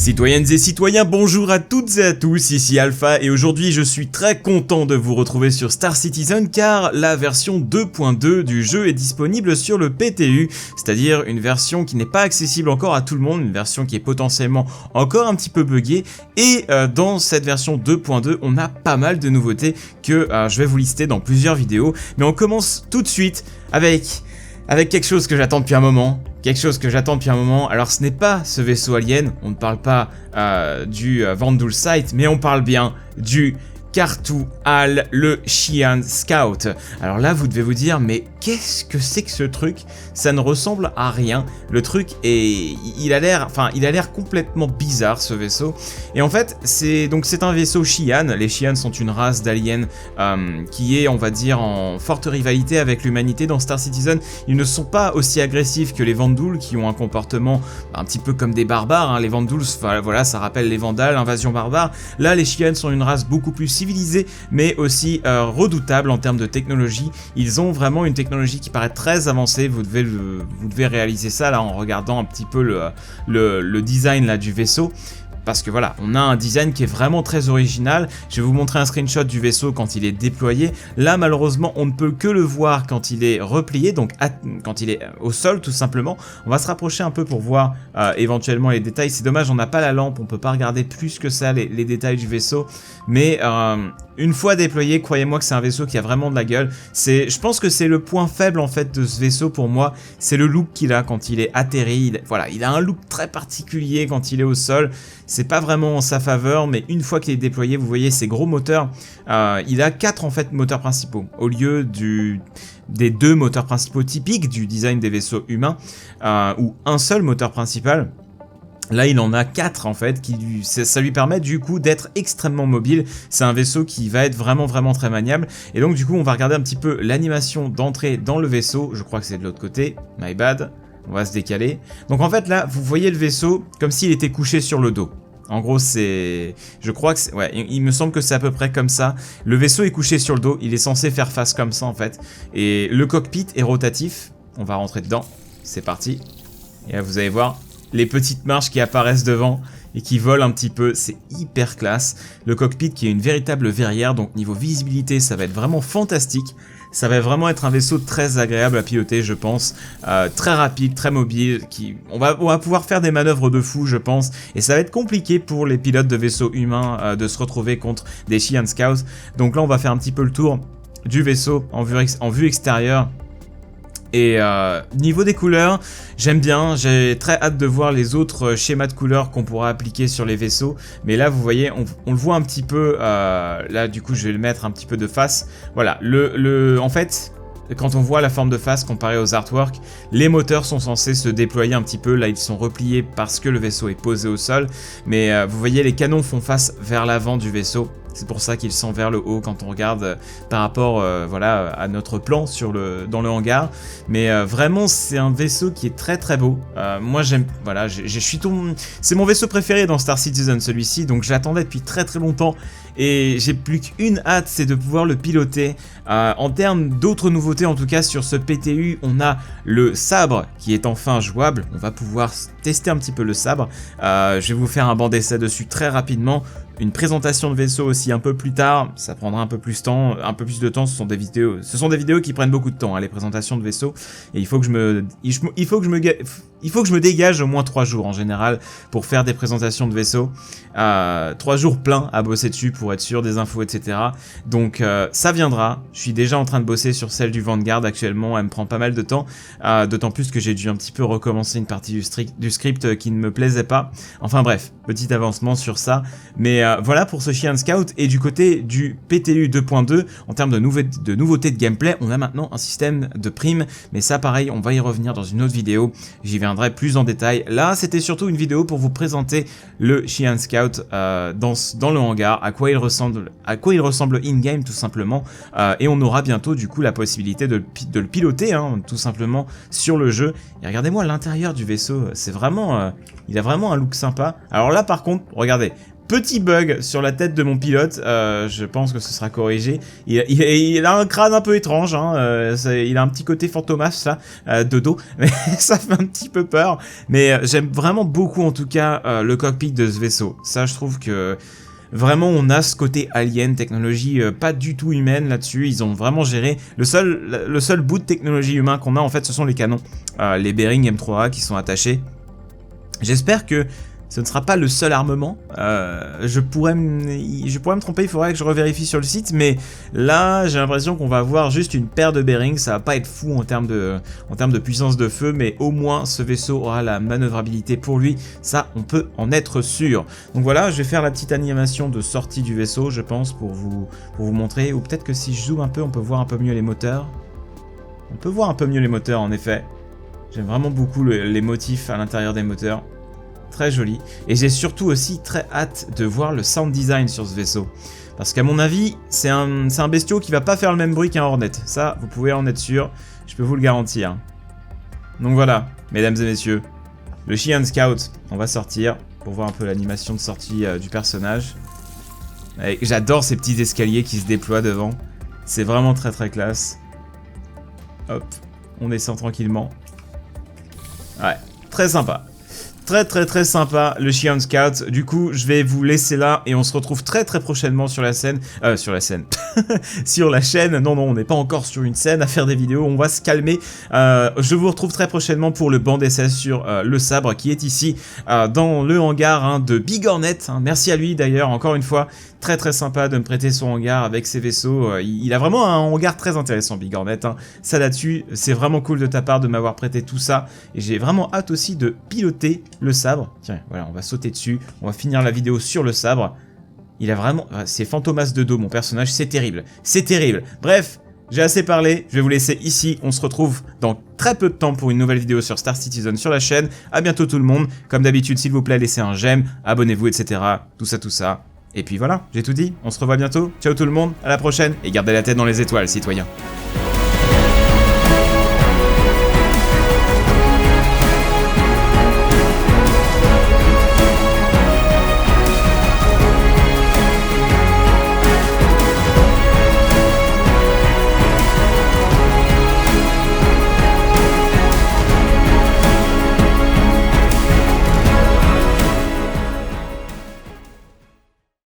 Citoyennes et citoyens, bonjour à toutes et à tous, ici Alpha et aujourd'hui je suis très content de vous retrouver sur Star Citizen car la version 2.2 du jeu est disponible sur le PTU, c'est-à-dire une version qui n'est pas accessible encore à tout le monde, une version qui est potentiellement encore un petit peu buggée et dans cette version 2.2 on a pas mal de nouveautés que je vais vous lister dans plusieurs vidéos, mais on commence tout de suite avec quelque chose que j'attends depuis un moment. Alors ce n'est pas ce vaisseau alien, on ne parle pas du Vanduul Site, mais on parle bien du Khartu-Al, le Xi'an Scout. Alors là vous devez vous dire, mais qu'est-ce que c'est que ce truc? Ça ne ressemble à rien, le truc est... il a l'air complètement bizarre ce vaisseau. Et en fait c'est un vaisseau Xi'an, les Xi'an sont une race d'aliens qui est on va dire en forte rivalité avec l'humanité dans Star Citizen. Ils ne sont pas aussi agressifs que les Vanduul qui ont un comportement un petit peu comme des barbares, hein. Les Vanduul, voilà, ça rappelle les Vandales, invasion barbare. Là les Xi'an sont une race beaucoup plus civilisée mais aussi redoutable en termes de technologie. Ils ont vraiment une technologie qui paraît très avancée, vous devez réaliser ça là en regardant un petit peu le design là du vaisseau. Parce que voilà, on a un design qui est vraiment très original. Je vais vous montrer un screenshot du vaisseau quand il est déployé. Là, malheureusement, on ne peut que le voir quand il est replié, donc quand il est au sol, tout simplement. On va se rapprocher un peu pour voir éventuellement les détails. C'est dommage, on n'a pas la lampe, on peut pas regarder plus que ça les détails du vaisseau. Mais une fois déployé, croyez-moi que c'est un vaisseau qui a vraiment de la gueule. Je pense que c'est le point faible en fait de ce vaisseau pour moi. C'est le look qu'il a quand il est atterri. Il a un look très particulier quand il est au sol. C'est pas vraiment en sa faveur, mais une fois qu'il est déployé, vous voyez ces gros moteurs. Il a 4 en fait moteurs principaux au lieu des 2 moteurs principaux typiques du design des vaisseaux humains, ou un seul moteur principal. Là, il en a 4 en fait, ça lui permet du coup d'être extrêmement mobile. C'est un vaisseau qui va être vraiment très maniable. Et donc du coup, on va regarder un petit peu l'animation d'entrée dans le vaisseau. Je crois que c'est de l'autre côté, my bad. On va se décaler. Donc en fait là, vous voyez le vaisseau comme s'il était couché sur le dos. En gros, je crois que ouais, il me semble que c'est à peu près comme ça. Le vaisseau est couché sur le dos, il est censé faire face comme ça en fait. Et le cockpit est rotatif. On va rentrer dedans. C'est parti. Et là, vous allez voir les petites marches qui apparaissent devant et qui volent un petit peu, c'est hyper classe. Le cockpit qui est une véritable verrière, donc niveau visibilité, ça va être vraiment fantastique. Ça va vraiment être un vaisseau très agréable à piloter, je pense, très rapide, très mobile, on va pouvoir faire des manœuvres de fou, je pense, et ça va être compliqué pour les pilotes de vaisseaux humains de se retrouver contre des Xi'an Scouts. Donc là, on va faire un petit peu le tour du vaisseau en vue extérieure. Et niveau des couleurs, j'aime bien, j'ai très hâte de voir les autres schémas de couleurs qu'on pourra appliquer sur les vaisseaux. Mais là, vous voyez, on le voit un petit peu, là du coup je vais le mettre un petit peu de face. Voilà, en fait, quand on voit la forme de face comparée aux artworks, les moteurs sont censés se déployer un petit peu. Là, ils sont repliés parce que le vaisseau est posé au sol. Mais vous voyez, les canons font face vers l'avant du vaisseau. C'est pour ça qu'ils sont vers le haut quand on regarde par rapport voilà, à notre plan dans le hangar. Mais vraiment, c'est un vaisseau qui est très beau. Moi, j'aime. Voilà, c'est mon vaisseau préféré dans Star Citizen, celui-ci. Donc, j'attendais depuis très longtemps. Et j'ai plus qu'une hâte, c'est de pouvoir le piloter. En termes d'autres nouveautés, en tout cas sur ce PTU, on a le sabre qui est enfin jouable. On va pouvoir tester un petit peu le sabre. Je vais vous faire un banc d'essai dessus très rapidement. Une présentation de vaisseau aussi un peu plus tard, ça prendra un peu plus de temps, ce sont des vidéos qui prennent beaucoup de temps, hein, les présentations de vaisseaux, et il faut que je me dégage au moins 3 jours en général pour faire des présentations de vaisseaux, 3 jours pleins à bosser dessus pour être sûr des infos, etc. Donc ça viendra, je suis déjà en train de bosser sur celle du Vanguard actuellement, elle me prend pas mal de temps, d'autant plus que j'ai dû un petit peu recommencer une partie du script qui ne me plaisait pas. Enfin bref, petit avancement sur ça, mais voilà pour ce Xi'an Scout. Et du côté du PTU 2.2, en termes de nouveautés de gameplay, on a maintenant un système de primes, mais ça pareil, on va y revenir dans une autre vidéo, j'y viendrai plus en détail. Là, c'était surtout une vidéo pour vous présenter le Xi'an Scout dans le hangar, à quoi il ressemble in-game tout simplement, et on aura bientôt du coup la possibilité de le piloter, hein, tout simplement sur le jeu. Et regardez-moi l'intérieur du vaisseau, c'est vraiment, il a vraiment un look sympa. Alors là par contre, regardez, Petit bug sur la tête de mon pilote, je pense que ce sera corrigé. Il a un crâne un peu étrange, hein, il a un petit côté fantomas là, de dos, mais ça fait un petit peu peur. Mais j'aime vraiment beaucoup en tout cas le cockpit de ce vaisseau. Ça, je trouve que vraiment on a ce côté alien, technologie pas du tout humaine là-dessus. Ils ont vraiment géré. Le seul bout de technologie humain qu'on a en fait, ce sont les canons, les Bearing M3A qui sont attachés. J'espère que ce ne sera pas le seul armement, je pourrais me tromper, il faudrait que je revérifie sur le site, mais là j'ai l'impression qu'on va avoir juste une paire de bearings, ça va pas être fou en termes de puissance de feu, mais au moins ce vaisseau aura la manœuvrabilité pour lui, ça on peut en être sûr. Donc voilà, je vais faire la petite animation de sortie du vaisseau, je pense, pour vous montrer, ou peut-être que si je zoome un peu, on peut voir un peu mieux les moteurs. On peut voir un peu mieux les moteurs en effet, j'aime vraiment beaucoup les motifs à l'intérieur des moteurs. Très joli, et j'ai surtout aussi très hâte de voir le sound design sur ce vaisseau, parce qu'à mon avis c'est un bestiau qui va pas faire le même bruit qu'un Hornet, ça vous pouvez en être sûr, je peux vous le garantir. Donc voilà, mesdames et messieurs, le Xi'an Scout, on va sortir pour voir un peu l'animation de sortie du personnage. J'adore ces petits escaliers qui se déploient devant, c'est vraiment très très classe. Hop, on descend tranquillement. Ouais, très sympa. Très sympa le Xi'an Scout. Du coup je vais vous laisser là et on se retrouve très prochainement sur la scène. Sur la scène. Sur la chaîne. Non on n'est pas encore sur une scène à faire des vidéos, on va se calmer. Je vous retrouve très prochainement pour le banc d'essai sur le sabre qui est ici dans le hangar de Big Hornet. Merci à lui d'ailleurs encore une fois. Très sympa de me prêter son hangar avec ses vaisseaux. Il a vraiment un hangar très intéressant, Big Hornet. Ça là-dessus, c'est vraiment cool de ta part de m'avoir prêté tout ça. Et j'ai vraiment hâte aussi de piloter le sabre. Tiens, voilà, on va sauter dessus. On va finir la vidéo sur le sabre. Il a vraiment... C'est fantomas de dos, mon personnage. C'est terrible. C'est terrible. Bref, j'ai assez parlé. Je vais vous laisser ici. On se retrouve dans très peu de temps pour une nouvelle vidéo sur Star Citizen sur la chaîne. À bientôt tout le monde. Comme d'habitude, s'il vous plaît, laissez un j'aime, abonnez-vous, etc. Tout ça. Et puis voilà, j'ai tout dit, on se revoit bientôt, ciao tout le monde, à la prochaine, et gardez la tête dans les étoiles, citoyens.